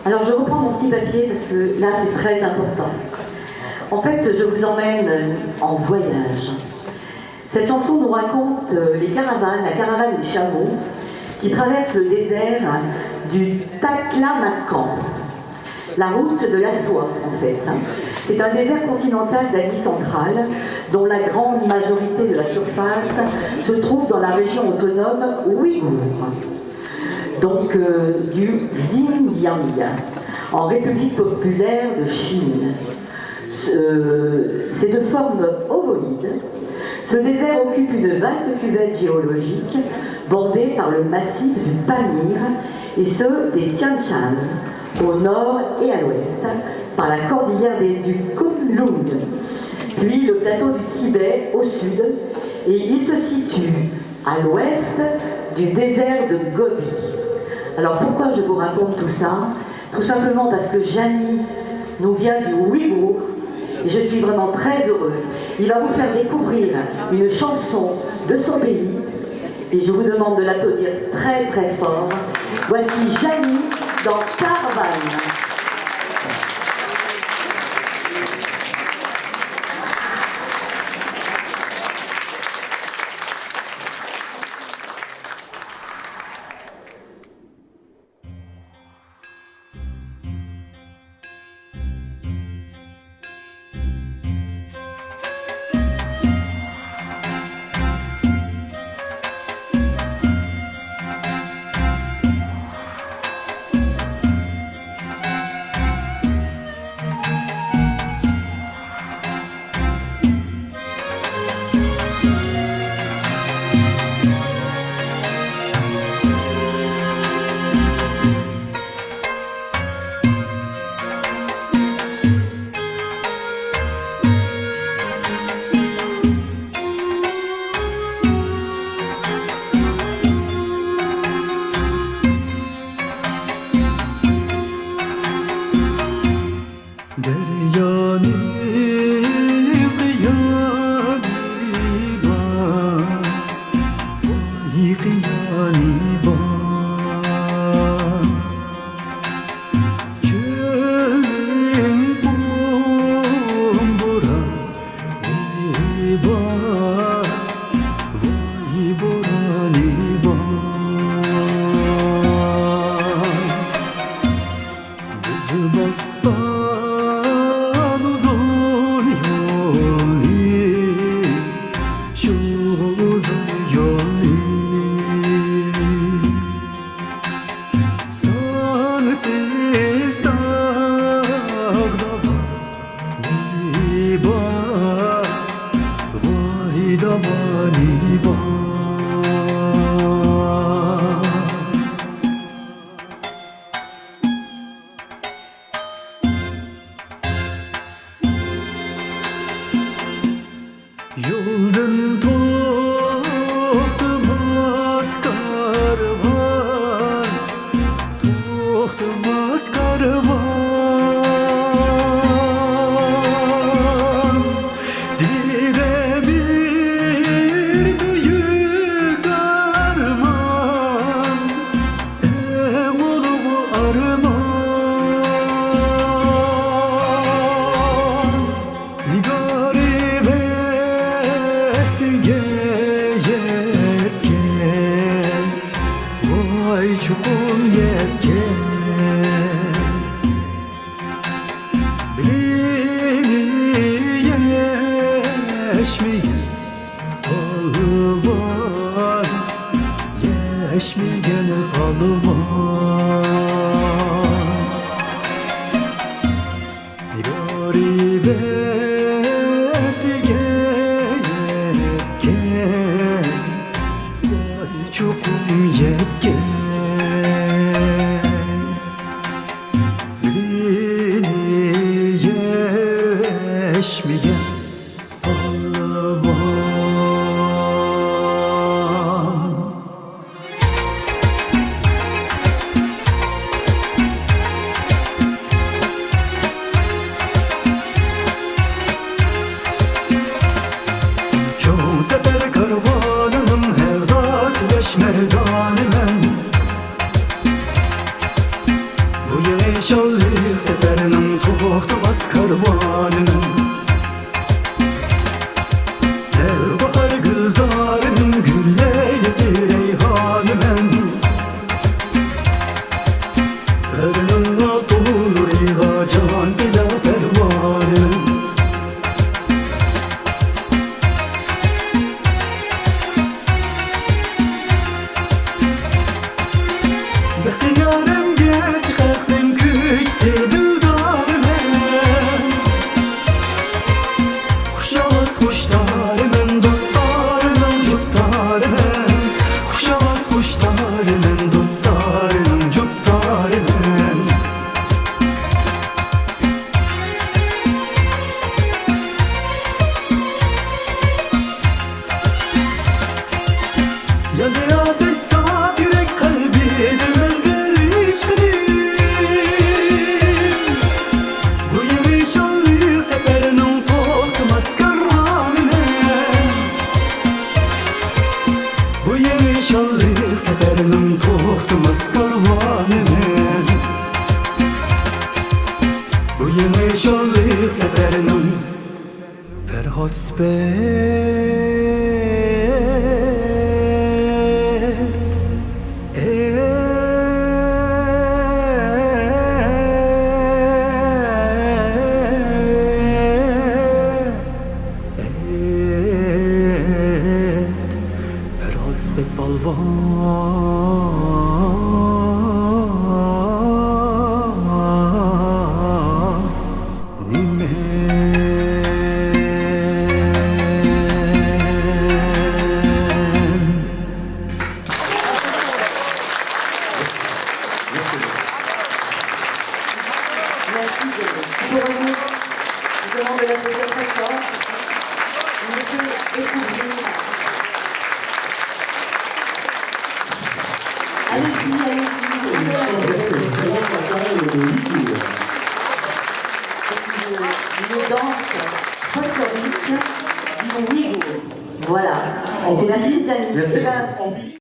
Alors je reprends mon petit papier parce que là c'est très important. En fait, je vous emmène en voyage. Cette chanson nous raconte les caravanes, la caravane des chameaux qui traversent le désert du Taklamakan, la route de la soie en fait. C'est un désert continental d'Asie centrale dont la grande majorité de la surface se trouve dans la région autonome ouïghour, donc du Xinjiang, en République populaire de Chine. C'est de forme ovoïde. Ce désert occupe une vaste cuvette géologique bordée par le massif du Pamir et ceux des Tian Shan au nord et à l'ouest, par la cordillère du Kunlun, puis le plateau du Tibet au sud, et il se situe à l'ouest du désert de Gobi. Alors pourquoi je vous raconte tout ça? Tout simplement parce que Jani nous vient du Ouïghour, et je suis vraiment très heureuse. Il va vous faire découvrir une chanson de son pays, et je vous demande de l'applaudir très très fort. Voici Jani dans Caravane. yemyeşilli seferinin to'xtamas karvanının her bahar gülzarının gülleysi reyhanımın Karnına dolur can dila pervanının Behtiyarım geç kalktın kükse dildarımın Kuşamaz kuşlarımın dutlarımın cutlarımın Kuşamaz kuşlarımın dutlarımın cutlarımın Yanı ateş saf yürek kalbidir menzilli işkidir Bu yemyeşilli seferinin to'xtamas karvanının Bu yemyeşilli seferinin to'xtamas karvanının Bu yemyeşilli seferinin Ferhat Spet balvan Merci de revenir. Je demande de l'applaudir très fort. Monsieur Écouvrier. Allez-y, allez-y. Une danse folklorique du Ouïghour. Voilà. Merci, Gianni. Merci.